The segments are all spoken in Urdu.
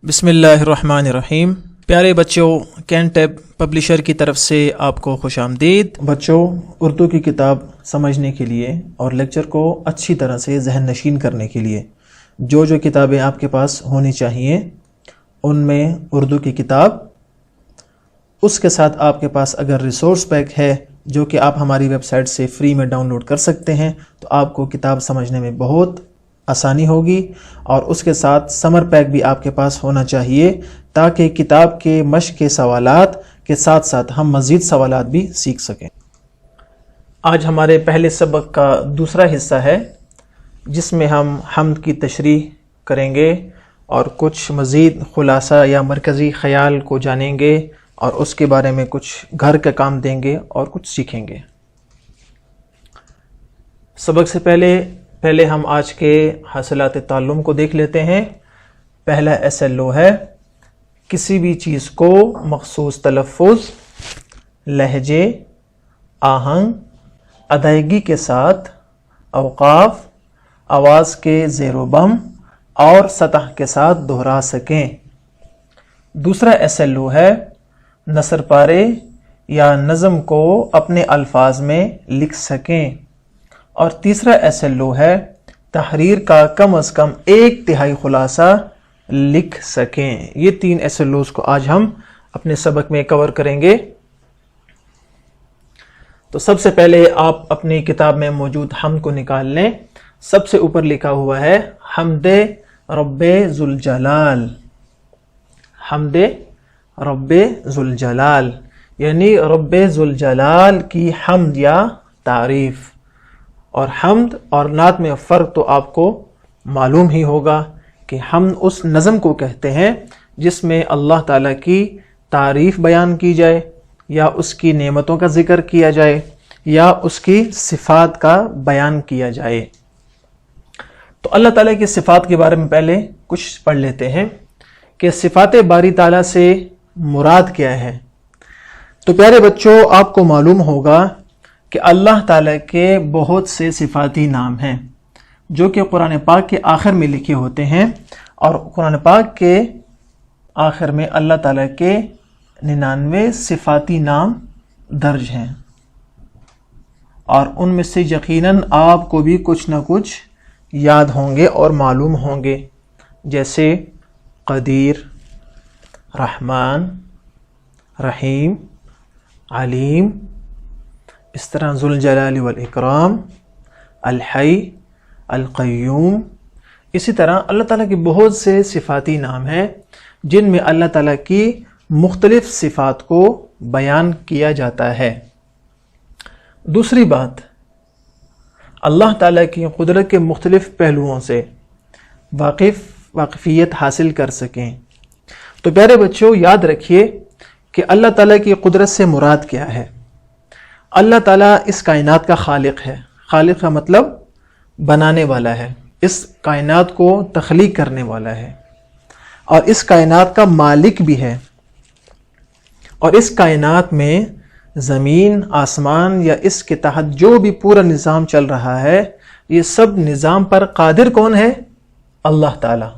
بسم اللہ الرحمن الرحیم۔ پیارے بچوں، کینٹیب پبلشر کی طرف سے آپ کو خوش آمدید۔ بچوں، اردو کی کتاب سمجھنے کے لیے اور لیکچر کو اچھی طرح سے ذہن نشین کرنے کے لیے جو کتابیں آپ کے پاس ہونی چاہیے ان میں اردو کی کتاب، اس کے ساتھ آپ کے پاس اگر ریسورس پیک ہے جو کہ آپ ہماری ویب سائٹ سے فری میں ڈاؤن لوڈ کر سکتے ہیں تو آپ کو کتاب سمجھنے میں بہت آسانی ہوگی، اور اس کے ساتھ سمر پیک بھی آپ کے پاس ہونا چاہیے تاکہ کتاب کے مشق کے سوالات کے ساتھ ساتھ ہم مزید سوالات بھی سیکھ سکیں۔ آج ہمارے پہلے سبق کا دوسرا حصہ ہے جس میں ہم حمد کی تشریح کریں گے اور کچھ مزید خلاصہ یا مرکزی خیال کو جانیں گے اور اس کے بارے میں کچھ گھر کا کام دیں گے اور کچھ سیکھیں گے۔ سبق سے پہلے ہم آج کے حاصلات تعلم کو دیکھ لیتے ہیں۔ پہلا SLO ہے کسی بھی چیز کو مخصوص تلفظ، لہجے، آہنگ، ادائیگی کے ساتھ، اوقاف، آواز کے زیر و بم اور سطح کے ساتھ دہرا سکیں۔ دوسرا SLO ہے نثر پارے یا نظم کو اپنے الفاظ میں لکھ سکیں۔ اور تیسرا SLO ہے تحریر کا کم از کم 1/3 خلاصہ لکھ سکیں۔ یہ 3 SLOs کو آج ہم اپنے سبق میں کور کریں گے۔ تو سب سے پہلے آپ اپنی کتاب میں موجود حمد کو نکال لیں۔ سب سے اوپر لکھا ہوا ہے حمد رب ذوالجلال، حمد رب ذوالجلال، یعنی رب ذوالجلال کی حمد یا تعریف۔ اور حمد اور نعت میں فرق تو آپ کو معلوم ہی ہوگا کہ حمد اس نظم کو کہتے ہیں جس میں اللہ تعالیٰ کی تعریف بیان کی جائے یا اس کی نعمتوں کا ذکر کیا جائے یا اس کی صفات کا بیان کیا جائے۔ تو اللہ تعالیٰ کی صفات کے بارے میں پہلے کچھ پڑھ لیتے ہیں کہ صفات باری تعالیٰ سے مراد کیا ہے۔ تو پیارے بچوں، آپ کو معلوم ہوگا کہ اللہ تعالیٰ کے بہت سے صفاتی نام ہیں جو کہ قرآن پاک کے آخر میں لکھے ہوتے ہیں، اور قرآن پاک کے آخر میں اللہ تعالیٰ کے 99 صفاتی نام درج ہیں، اور ان میں سے یقیناً آپ کو بھی کچھ نہ کچھ یاد ہوں گے اور معلوم ہوں گے، جیسے قدیر، رحمان، رحیم، علیم، اس طرح ذوالجلال والاکرام، الحی، القیوم۔ اسی طرح اللہ تعالیٰ کے بہت سے صفاتی نام ہیں جن میں اللہ تعالیٰ کی مختلف صفات کو بیان کیا جاتا ہے۔ دوسری بات، اللہ تعالیٰ کی قدرت کے مختلف پہلوؤں سے واقفیت حاصل کر سکیں۔ تو پیارے بچوں، یاد رکھیے کہ اللہ تعالیٰ کی قدرت سے مراد کیا ہے۔ اللہ تعالیٰ اس کائنات کا خالق ہے۔ خالق کا مطلب بنانے والا ہے، اس کائنات کو تخلیق کرنے والا ہے، اور اس کائنات کا مالک بھی ہے۔ اور اس کائنات میں زمین، آسمان یا اس کے تحت جو بھی پورا نظام چل رہا ہے، یہ سب نظام پر قادر کون ہے؟ اللہ تعالیٰ۔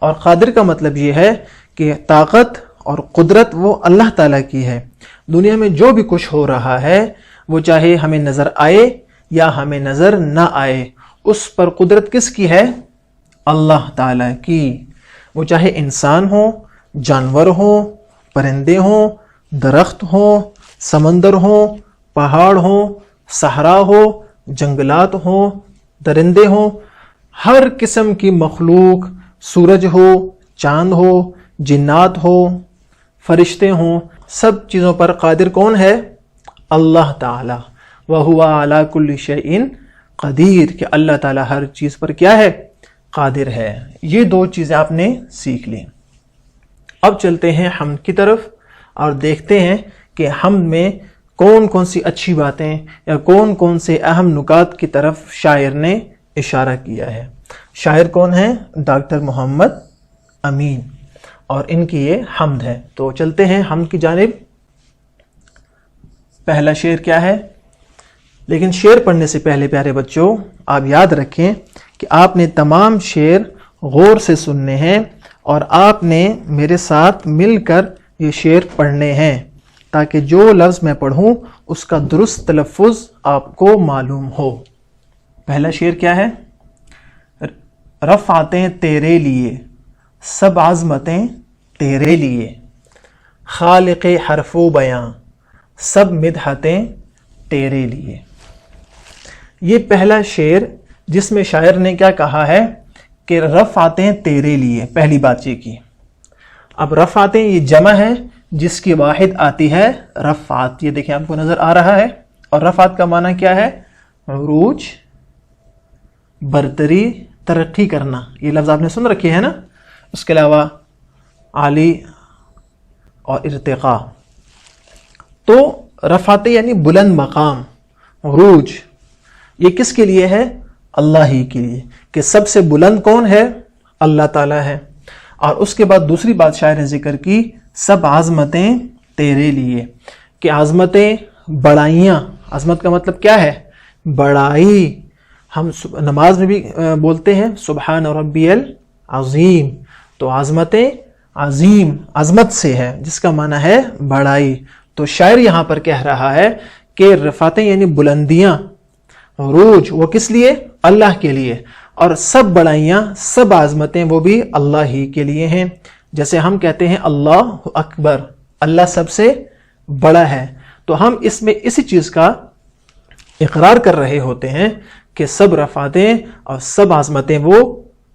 اور قادر کا مطلب یہ ہے کہ طاقت اور قدرت وہ اللہ تعالیٰ کی ہے۔ دنیا میں جو بھی کچھ ہو رہا ہے، وہ چاہے ہمیں نظر آئے یا ہمیں نظر نہ آئے، اس پر قدرت کس کی ہے؟ اللہ تعالیٰ کی۔ وہ چاہے انسان ہو، جانور ہو، پرندے ہوں، درخت ہوں، سمندر ہوں، پہاڑ ہوں، صحرا ہو، جنگلات ہوں، درندے ہوں، ہر قسم کی مخلوق، سورج ہو، چاند ہو، جنات ہو، فرشتے ہوں، سب چیزوں پر قادر کون ہے؟ اللہ تعالیٰ۔ وَهُوَ عَلَى كُلِّ شَيْءٍ قدیر، کہ اللہ تعالیٰ ہر چیز پر کیا ہے؟ قادر ہے۔ یہ 2 چیزیں آپ نے سیکھ لی۔ اب چلتے ہیں حمد کی طرف اور دیکھتے ہیں کہ حمد میں کون کون سی اچھی باتیں یا کون کون سے اہم نکات کی طرف شاعر نے اشارہ کیا ہے۔ شاعر کون ہیں؟ ڈاکٹر محمد امین، اور ان کی یہ حمد ہے۔ تو چلتے ہیں حمد کی جانب۔ پہلا شعر کیا ہے؟ لیکن شعر پڑھنے سے پہلے پیارے بچوں، آپ یاد رکھیں کہ آپ نے تمام شعر غور سے سننے ہیں اور آپ نے میرے ساتھ مل کر یہ شعر پڑھنے ہیں تاکہ جو لفظ میں پڑھوں اس کا درست تلفظ آپ کو معلوم ہو۔ پہلا شعر کیا ہے؟ رفعتیں تیرے لیے، سب عظمتیں تیرے لیے، خالق حرف و بیاں، سب مدحتیں تیرے لیے۔ یہ پہلا شعر جس میں شاعر نے کیا کہا ہے کہ رفعتیں تیرے لیے، پہلی بات یہ کی۔ اب رفعتیں یہ جمع ہے جس کی واحد آتی ہے رفعت، یہ دیکھیں آپ کو نظر آ رہا ہے، اور رفعت کا معنی کیا ہے؟ عروج، برتری، ترقی کرنا، یہ لفظ آپ نے سن رکھے ہیں نا۔ اس کے علاوہ عالی اور ارتقاء۔ تو رفعتیں یعنی بلند مقام، عروج، یہ کس کے لیے ہے؟ اللہ ہی کے لیے، کہ سب سے بلند کون ہے؟ اللہ تعالیٰ ہے۔ اور اس کے بعد دوسری بات شاعر نے ذکر کی، سب عظمتیں تیرے لیے، کہ عظمتیں، بڑائیاں، عظمت کا مطلب کیا ہے؟ بڑائی۔ ہم نماز میں بھی بولتے ہیں سبحان ربی العظیم، تو عظمتیں عظیم، عظمت سے ہے جس کا معنی ہے بڑائی۔ تو شاعر یہاں پر کہہ رہا ہے کہ رفعتیں یعنی بلندیاں، عروج، وہ کس لیے؟ اللہ کے لیے، اور سب بڑائیاں، سب عظمتیں وہ بھی اللہ ہی کے لیے ہیں۔ جیسے ہم کہتے ہیں اللہ اکبر، اللہ سب سے بڑا ہے، تو ہم اس میں اسی چیز کا اقرار کر رہے ہوتے ہیں کہ سب رفعتیں اور سب عظمتیں وہ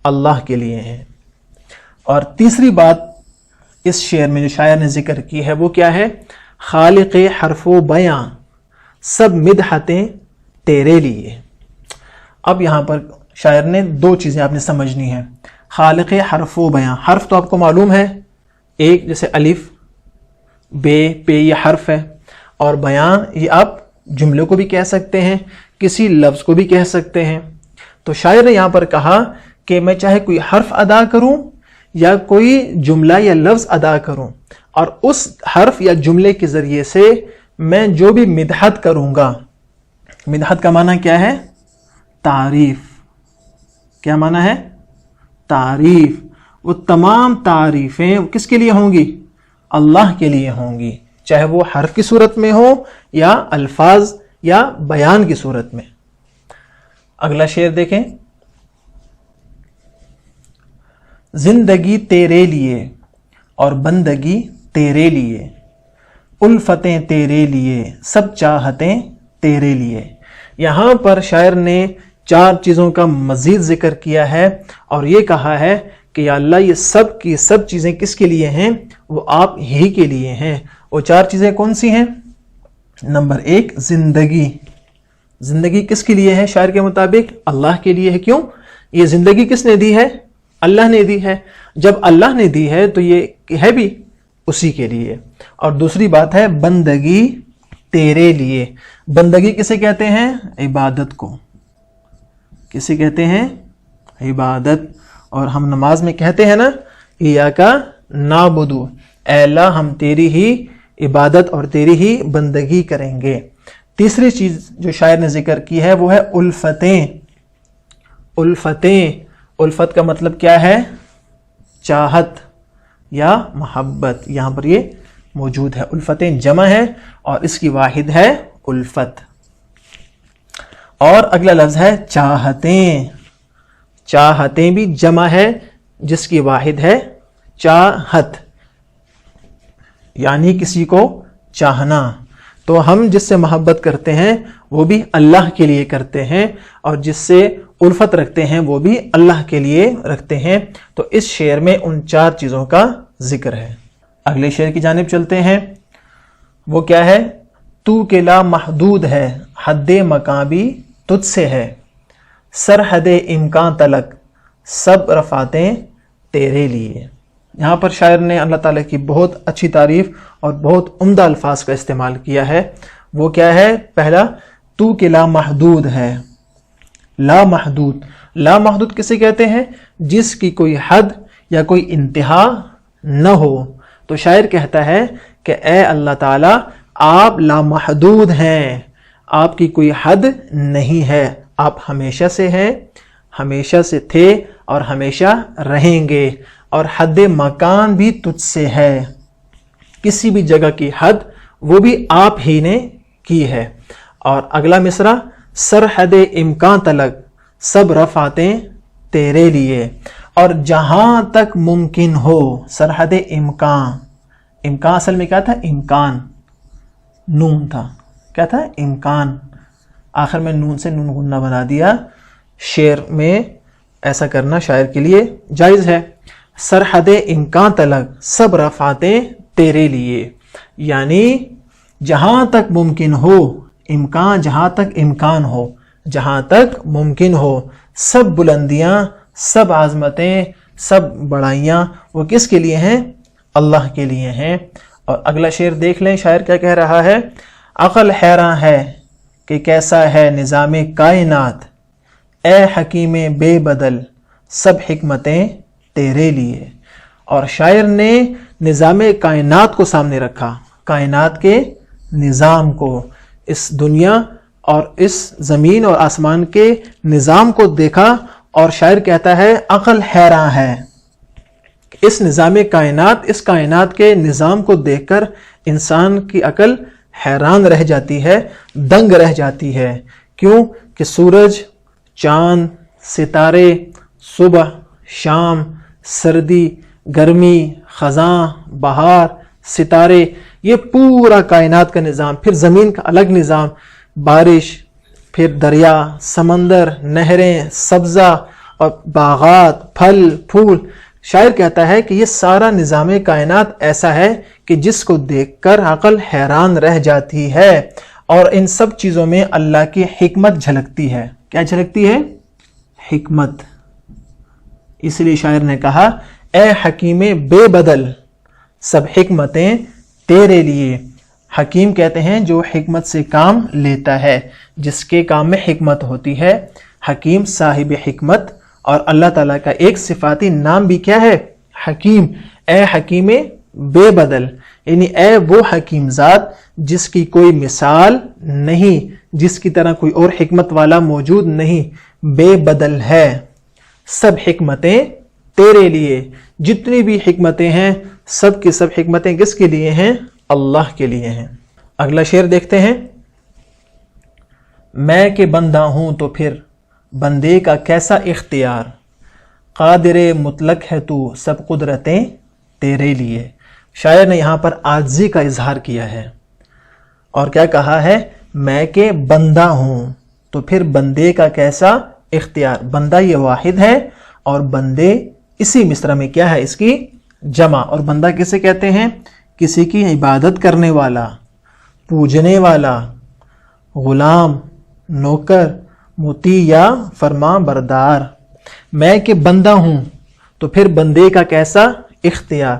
اللہ کے لیے ہیں۔ اور تیسری بات اس شعر میں جو شاعر نے ذکر کی ہے وہ کیا ہے؟ خالق حرف و بیاں، سب مدحتیں تیرے لیے۔ اب یہاں پر شاعر نے دو چیزیں آپ نے سمجھنی ہیں۔ خالق حرف و بیاں، حرف تو آپ کو معلوم ہے، ایک جیسے الف، بے، پے، یہ حرف ہے، اور بیان یہ آپ جملے کو بھی کہہ سکتے ہیں، کسی لفظ کو بھی کہہ سکتے ہیں۔ تو شاعر نے یہاں پر کہا کہ میں چاہے کوئی حرف ادا کروں یا کوئی جملہ یا لفظ ادا کروں، اور اس حرف یا جملے کے ذریعے سے میں جو بھی مدحت کروں گا، مدحت کا معنی کیا ہے؟ تعریف۔ کیا معنی ہے؟ تعریف۔ وہ تمام تعریفیں کس کے لیے ہوں گی؟ اللہ کے لیے ہوں گی، چاہے وہ حرف کی صورت میں ہو یا الفاظ یا بیان کی صورت میں۔ اگلا شعر دیکھیں، زندگی تیرے لیے اور بندگی تیرے لیے، الفتیں تیرے لیے، سب چاہتیں تیرے لیے۔ یہاں پر شاعر نے 4 چیزوں کا مزید ذکر کیا ہے اور یہ کہا ہے کہ یا اللہ یہ سب کی سب چیزیں کس کے لیے ہیں؟ وہ آپ ہی کے لیے ہیں۔ وہ 4 چیزیں کون سی ہیں؟ نمبر 1 زندگی۔ زندگی کس کے لیے ہے شاعر کے مطابق؟ اللہ کے لیے ہے۔ کیوں؟ یہ زندگی کس نے دی ہے؟ اللہ نے دی ہے۔ جب اللہ نے دی ہے تو یہ ہے بھی اسی کے لیے۔ اور دوسری بات ہے بندگی تیرے لیے۔ بندگی کسے کہتے ہیں؟ عبادت کو۔ کسے کہتے ہیں؟ عبادت۔ اور ہم نماز میں کہتے ہیں نا ایاک نعبد، اے اللہ ہم تیری ہی عبادت اور تیری ہی بندگی کریں گے۔ تیسری چیز جو شاعر نے ذکر کی ہے وہ ہے الفتیں۔ الفتیں، الفت کا مطلب کیا ہے؟ چاہت یا محبت، یہاں پر یہ موجود ہے۔ الفتیں جمع ہے اور اس کی واحد ہے الفت۔ اور اگلا لفظ ہے چاہتیں۔ چاہتیں بھی جمع ہے جس کی واحد ہے چاہت، یعنی کسی کو چاہنا۔ تو ہم جس سے محبت کرتے ہیں وہ بھی اللہ کے لیے کرتے ہیں، اور جس سے الفت رکھتے ہیں وہ بھی اللہ کے لیے رکھتے ہیں۔ تو اس شعر میں ان 4 چیزوں کا ذکر ہے۔ اگلے شعر کی جانب چلتے ہیں، وہ کیا ہے؟ تو کہ لا محدود ہے، حد مکان بھی تجھ سے ہے، سرحد امکان تلک، سب رفعتیں تیرے لیے۔ یہاں پر شاعر نے اللہ تعالیٰ کی بہت اچھی تعریف اور بہت عمدہ الفاظ کا استعمال کیا ہے۔ وہ کیا ہے؟ پہلا، تو کہ لا محدود ہے۔ لا محدود، لا محدود کسے کہتے ہیں؟ جس کی کوئی حد یا کوئی انتہا نہ ہو۔ تو شاعر کہتا ہے کہ اے اللہ تعالیٰ آپ لامحدود ہیں، آپ کی کوئی حد نہیں ہے، آپ ہمیشہ سے ہیں، ہمیشہ سے تھے اور ہمیشہ رہیں گے، اور حد مکان بھی تجھ سے ہے، کسی بھی جگہ کی حد وہ بھی آپ ہی نے کی ہے۔ اور اگلا مصرع، سرحد امکان تلک سب رفعتیں تیرے لیے، اور جہاں تک ممکن ہو، سرحد امکان، امکان اصل میں کیا تھا؟ امکان، نون تھا، کیا تھا؟ امکان، آخر میں نون سے نون غنہ بنا دیا۔ شعر میں ایسا کرنا شاعر کے لیے جائز ہے۔ سرحد امکان تلک سب رفعتیں تیرے لیے، یعنی جہاں تک ممکن ہو، امکان جہاں تک امکان ہو، جہاں تک ممکن ہو، سب بلندیاں، سب عظمتیں، سب بڑائیاں وہ کس کے لیے ہیں؟ اللہ کے لیے ہیں۔ اور اگلا شعر دیکھ لیں، شاعر کیا کہہ رہا ہے؟ عقل حیراں ہے کہ کیسا ہے نظام کائنات، اے حکیم بے بدل سب حکمتیں تیرے لیے۔ اور شاعر نے نظام کائنات کو سامنے رکھا، کائنات کے نظام کو، اس دنیا اور اس زمین اور آسمان کے نظام کو دیکھا، اور شاعر کہتا ہے عقل حیراں ہے۔ اس نظام کائنات، اس کائنات کے نظام کو دیکھ کر انسان کی عقل حیران رہ جاتی ہے، دنگ رہ جاتی ہے۔ کیوں کہ سورج، چاند، ستارے، صبح، شام، سردی، گرمی، خزاں، بہار، ستارے، یہ پورا کائنات کا نظام، پھر زمین کا الگ نظام، بارش، پھر دریا، سمندر، نہریں، سبزہ اور باغات، پھل، پھول۔ شاعر کہتا ہے کہ یہ سارا نظام کائنات ایسا ہے کہ جس کو دیکھ کر عقل حیران رہ جاتی ہے، اور ان سب چیزوں میں اللہ کی حکمت جھلکتی ہے۔ کیا جھلکتی ہے؟ حکمت۔ اس لیے شاعر نے کہا اے حکیم بے بدل سب حکمتیں تیرے لیے۔ حکیم کہتے ہیں جو حکمت سے کام لیتا ہے، جس کے کام میں حکمت ہوتی ہے، حکیم صاحب حکمت۔ اور اللہ تعالیٰ کا ایک صفاتی نام بھی کیا ہے؟ حکیم۔ اے حکیم بے بدل، یعنی اے وہ حکیم ذات جس کی کوئی مثال نہیں، جس کی طرح کوئی اور حکمت والا موجود نہیں، بے بدل ہے۔ سب حکمتیں تیرے لیے، جتنی بھی حکمتیں ہیں سب کی سب حکمتیں کس کے لیے ہیں؟ اللہ کے لیے ہیں۔ اگلا شعر دیکھتے ہیں، میں کہ بندہ ہوں تو پھر بندے کا کیسا اختیار، قادر مطلق ہے تو سب قدرتیں تیرے لیے۔ شاعر نے یہاں پر عاجزی کا اظہار کیا ہے، اور کیا کہا ہے؟ میں کہ بندہ ہوں تو پھر بندے کا کیسا اختیار۔ بندہ یہ واحد ہے، اور بندے اسی مصرع میں کیا ہے؟ اس کی جمع۔ اور بندہ کسے کہتے ہیں؟ کسی کی عبادت کرنے والا، پوجنے والا، غلام، نوکر، مطیع یا فرما بردار۔ میں کہ بندہ ہوں تو پھر بندے کا کیسا اختیار،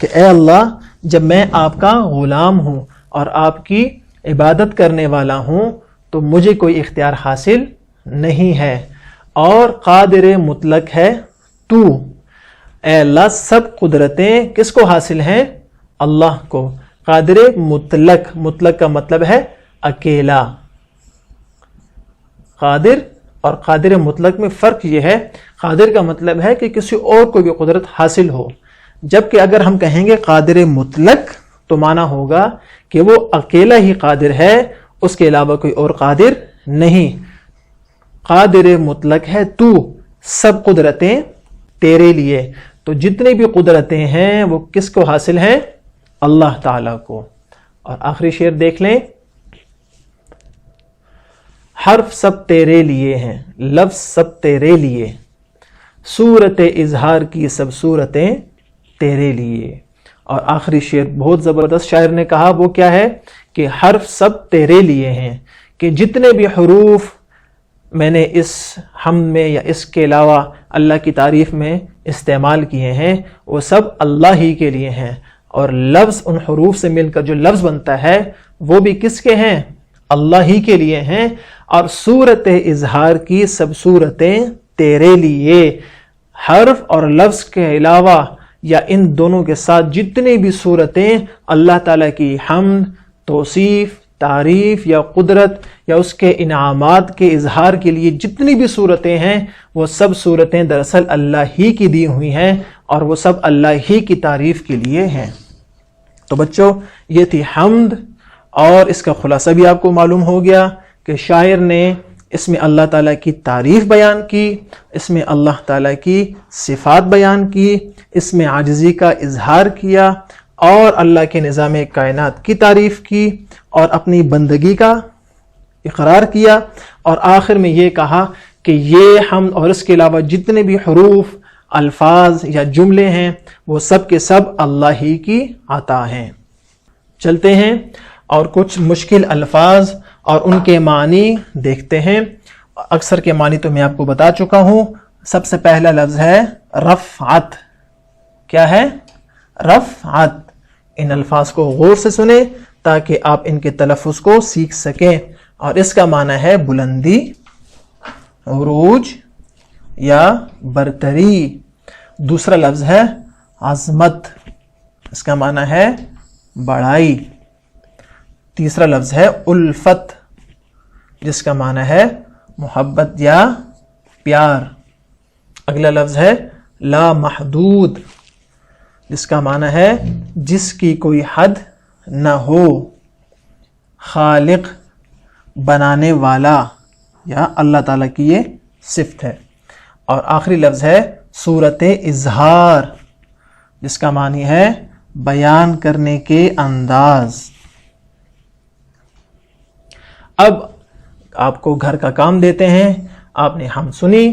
کہ اے اللہ جب میں آپ کا غلام ہوں اور آپ کی عبادت کرنے والا ہوں تو مجھے کوئی اختیار حاصل نہیں ہے، اور قادر مطلق ہے تو، اے اللہ سب قدرتیں کس کو حاصل ہیں؟ اللہ کو۔ قادر مطلق، مطلق کا مطلب ہے اکیلا۔ قادر اور قادر مطلق میں فرق یہ ہے، قادر کا مطلب ہے کہ کسی اور کو بھی قدرت حاصل ہو، جبکہ اگر ہم کہیں گے قادر مطلق تو معنی ہوگا کہ وہ اکیلا ہی قادر ہے، اس کے علاوہ کوئی اور قادر نہیں۔ قادر مطلق ہے تو، سب قدرتیں تیرے لیے، تو جتنی بھی قدرتیں ہیں وہ کس کو حاصل ہیں؟ اللہ تعالیٰ کو۔ اور آخری شعر دیکھ لیں، حرف سب تیرے لیے ہیں، لفظ سب تیرے لیے، صورت اظہار کی سب صورتیں تیرے لیے۔ اور آخری شعر بہت زبردست شاعر نے کہا، وہ کیا ہے؟ کہ حرف سب تیرے لیے ہیں، کہ جتنے بھی حروف میں نے اس حمد میں یا اس کے علاوہ اللہ کی تعریف میں استعمال کیے ہیں وہ سب اللہ ہی کے لیے ہیں، اور لفظ ان حروف سے مل کر جو لفظ بنتا ہے وہ بھی کس کے ہیں؟ اللہ ہی کے لیے ہیں۔ اور صورت اظہار کی سب صورتیں تیرے لیے، حرف اور لفظ کے علاوہ یا ان دونوں کے ساتھ جتنی بھی صورتیں اللہ تعالیٰ کی حمد، توصیف، تعریف یا قدرت یا اس کے انعامات کے اظہار کے لیے جتنی بھی صورتیں ہیں وہ سب صورتیں دراصل اللہ ہی کی دی ہوئی ہیں اور وہ سب اللہ ہی کی تعریف کے لیے ہیں۔ تو بچوں یہ تھی حمد، اور اس کا خلاصہ بھی آپ کو معلوم ہو گیا کہ شاعر نے اس میں اللہ تعالیٰ کی تعریف بیان کی، اس میں اللہ تعالیٰ کی صفات بیان کی، اس میں عاجزی کا اظہار کیا اور اللہ کے نظام کائنات کی تعریف کی اور اپنی بندگی کا اقرار کیا، اور آخر میں یہ کہا کہ یہ حمد اور اس کے علاوہ جتنے بھی حروف، الفاظ یا جملے ہیں وہ سب کے سب اللہ ہی کی عطا ہیں۔ چلتے ہیں اور کچھ مشکل الفاظ اور ان کے معنی دیکھتے ہیں۔ اکثر کے معنی تو میں آپ کو بتا چکا ہوں۔ سب سے پہلا لفظ ہے رفعت۔ کیا ہے؟ رفعت۔ ان الفاظ کو غور سے سنیں تاکہ آپ ان کے تلفظ کو سیکھ سکیں، اور اس کا معنی ہے بلندی، عروج یا برتری۔ دوسرا لفظ ہے عظمت، اس کا معنی ہے بڑائی۔ تیسرا لفظ ہے الفت، جس کا معنی ہے محبت یا پیار۔ اگلا لفظ ہے لا محدود، جس کا معنی ہے جس کی کوئی حد نہ ہو۔ خالق، بنانے والا، یا اللہ تعالیٰ کی یہ صفت ہے۔ اور آخری لفظ ہے صورت اظہار، جس کا معنی ہے بیان کرنے کے انداز۔ اب آپ کو گھر کا کام دیتے ہیں۔ آپ نے حمد سنی،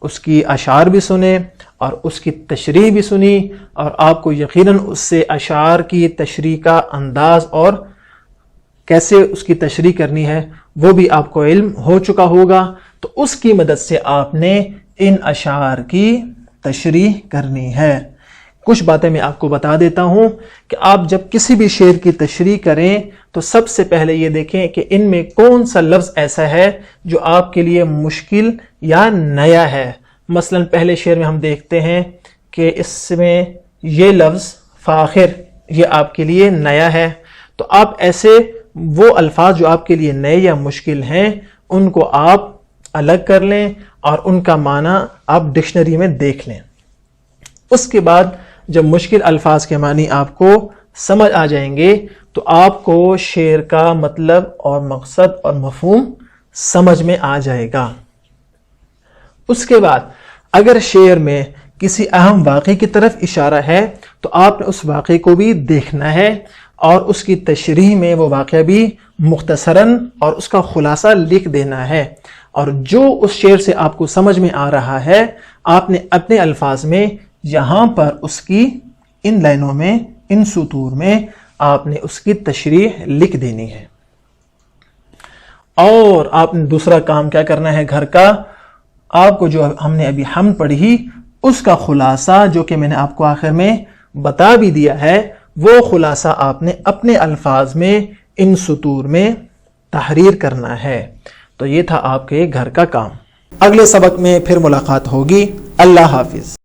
اس کی اشعار بھی سنے اور اس کی تشریح بھی سنی، اور آپ کو یقیناً اس سے اشعار کی تشریح کا انداز اور کیسے اس کی تشریح کرنی ہے وہ بھی آپ کو علم ہو چکا ہوگا۔ تو اس کی مدد سے آپ نے ان اشعار کی تشریح کرنی ہے۔ کچھ باتیں میں آپ کو بتا دیتا ہوں کہ آپ جب کسی بھی شعر کی تشریح کریں تو سب سے پہلے یہ دیکھیں کہ ان میں کون سا لفظ ایسا ہے جو آپ کے لیے مشکل یا نیا ہے۔ مثلا پہلے شعر میں ہم دیکھتے ہیں کہ اس میں یہ لفظ فاخر، یہ آپ کے لیے نیا ہے، تو آپ ایسے وہ الفاظ جو آپ کے لیے نئے یا مشکل ہیں ان کو آپ الگ کر لیں اور ان کا معنی آپ ڈکشنری میں دیکھ لیں۔ اس کے بعد جب مشکل الفاظ کے معنی آپ کو سمجھ آ جائیں گے تو آپ کو شعر کا مطلب اور مقصد اور مفہوم سمجھ میں آ جائے گا۔ اس کے بعد اگر شعر میں کسی اہم واقعے کی طرف اشارہ ہے تو آپ نے اس واقعے کو بھی دیکھنا ہے اور اس کی تشریح میں وہ واقعہ بھی مختصراً اور اس کا خلاصہ لکھ دینا ہے، اور جو اس شعر سے آپ کو سمجھ میں آ رہا ہے آپ نے اپنے الفاظ میں یہاں پر اس کی ان لائنوں میں، ان سطور میں آپ نے اس کی تشریح لکھ دینی ہے۔ اور آپ نے دوسرا کام کیا کرنا ہے گھر کا، آپ کو جو ہم نے ابھی حمد پڑھی اس کا خلاصہ جو کہ میں نے آپ کو آخر میں بتا بھی دیا ہے، وہ خلاصہ آپ نے اپنے الفاظ میں ان سطور میں تحریر کرنا ہے۔ تو یہ تھا آپ کے گھر کا کام۔ اگلے سبق میں پھر ملاقات ہوگی۔ اللہ حافظ۔